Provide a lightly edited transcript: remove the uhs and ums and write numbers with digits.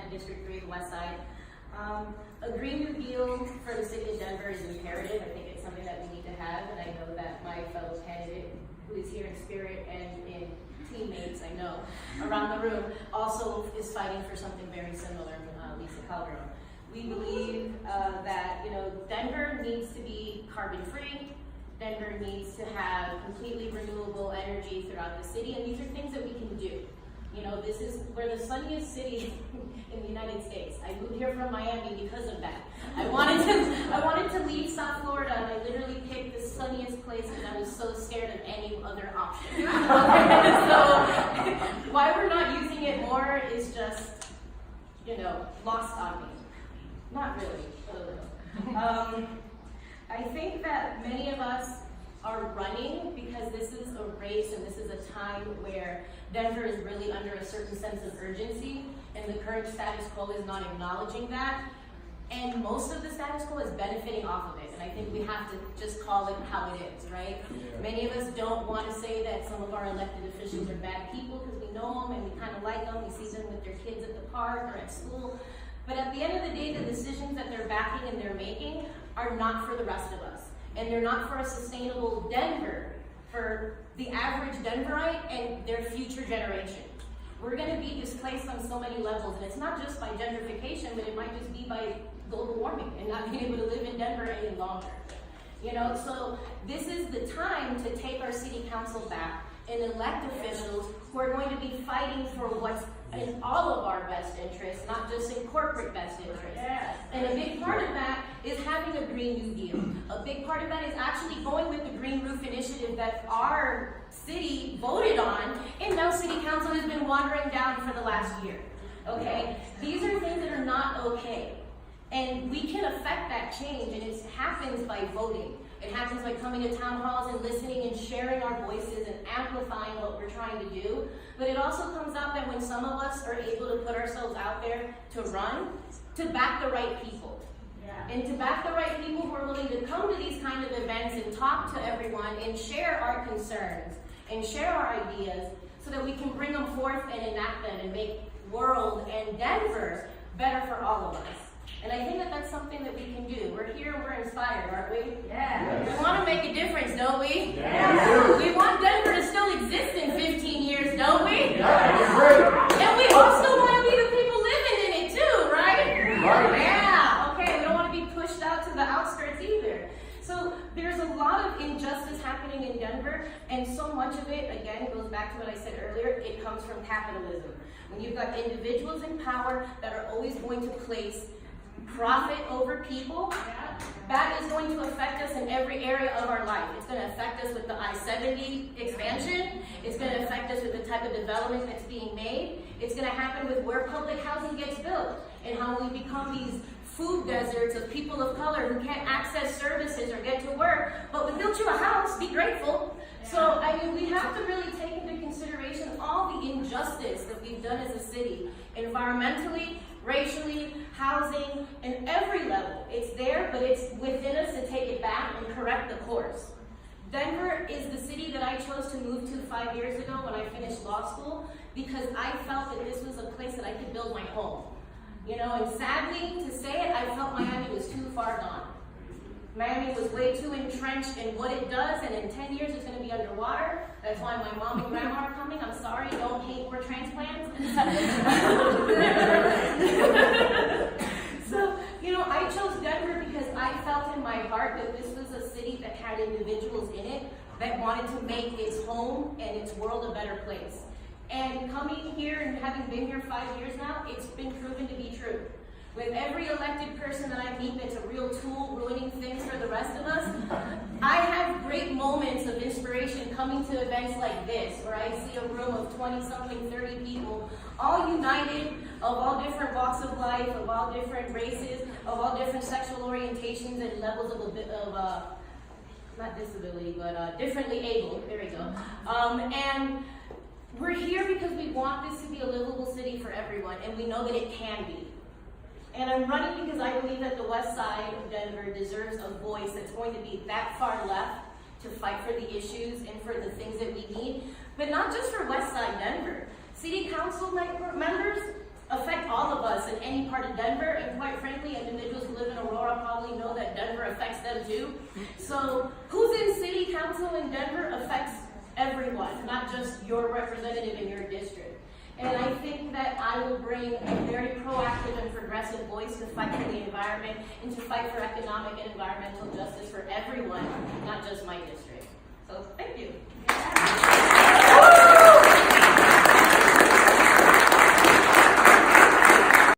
represent District 3, the West Side. A Green New Deal for the city of Denver is imperative. I think it's something that we need to have, and I know that my fellow candidate, who is here in spirit and in teammates, I know, around the room, also is fighting for something very similar, Lisa Calderon. We believe that Denver needs to be carbon-free. Denver needs to have completely renewable energy throughout the city, and these are things that we can do. This is we're the sunniest city in the United States. I moved here from Miami because of that. I wanted to leave South Florida, and I literally picked the sunniest place because I was so scared of any other option. So why we're not using it more is just, lost on me. Not really, but a little. I think that many of us are running because this is a race and this is a time where Denver is really under a certain sense of urgency, and the current status quo is not acknowledging that. And most of the status quo is benefiting off of it, and I think we have to just call it how it is, right? Yeah. Many of us don't want to say that some of our elected officials are bad people because we know them and we kind of like them. We see them with their kids at the park or at school. But at the end of the day, the decisions that they're backing and they're making are not for the rest of us. And they're not for a sustainable Denver, for the average Denverite and their future generation. We're going to be displaced on so many levels, and it's not just by gentrification, but it might just be by global warming and not being able to live in Denver any longer. So this is the time to take our city council back and elect officials who are going to be fighting for what's in all of our best interests, not just in corporate best interests. Yes. And a big part of that is having a Green New Deal. A big part of that is actually going with the Green Roof Initiative that our city voted on, and now City Council has been watering down for the last year. Okay? These are things that are not okay. And we can affect that change, and it happens by voting. It happens by coming to town halls and listening and sharing our voices and amplifying what we're trying to do. But it also comes out that when some of us are able to put ourselves out there to run, to back the right people. Yeah. And to back the right people who are willing to come to these kind of events and talk to everyone and share our concerns and share our ideas so that we can bring them forth and enact them and make world and Denver better for all of us. And I think that that's something that we can do. We're here and we're inspired, aren't we? Yeah. We want to make a difference, don't we? Yeah. We want Denver to still exist in 15 years, don't we? Yeah. And we also want to be the people living in it too, right? Yeah. Okay, we don't want to be pushed out to the outskirts either. So there's a lot of injustice happening in Denver, and so much of it, again, goes back to what I said earlier, it comes from capitalism. When you've got individuals in power that are always going to place profit over people, that is going to affect us in every area of our life. It's going to affect us with the I-70 expansion. It's going to affect us with the type of development that's being made. It's going to happen with where public housing gets built and how we become these food deserts of people of color who can't access services or get to work. But we built you a house, be grateful. So, we have to really take into consideration all the injustice that we've done as a city, environmentally, racially, housing, and every level. It's there, but it's within us to take it back and correct the course. Denver is the city that I chose to move to 5 years ago when I finished law school because I felt that this was a place that I could build my home. And sadly, to say it, I felt Miami was too far gone. Miami was way too entrenched in what it does, and in 10 years it's going to be underwater. That's why my mom and grandma are coming. I'm sorry, don't hate more transplants. So, I chose Denver because I felt in my heart that this was a city that had individuals in it that wanted to make its home and its world a better place. And coming here and having been here 5 years now, it's been proven to be true. With every elected person that I meet that's a real tool ruining things for the rest of us, I have great moments of inspiration coming to events like this, where I see a room of 20-something, 30 people, all united, of all different walks of life, of all different races, of all different sexual orientations and levels of not disability, but differently able, there we go. And we're here because we want this to be a livable city for everyone, and we know that it can be. And I'm running because I believe that the west side of Denver deserves a voice that's going to be that far left to fight for the issues and for the things that we need, but not just for west side Denver. City council members affect all of us, and in any part of Denver, and quite frankly, individuals who live in Aurora probably know that Denver affects them too. So who's in city council in Denver affects everyone, not just your representative in your district. And I think that I will bring a very proactive and progressive voice to fight for the environment and to fight for economic and environmental justice for everyone, not just my district.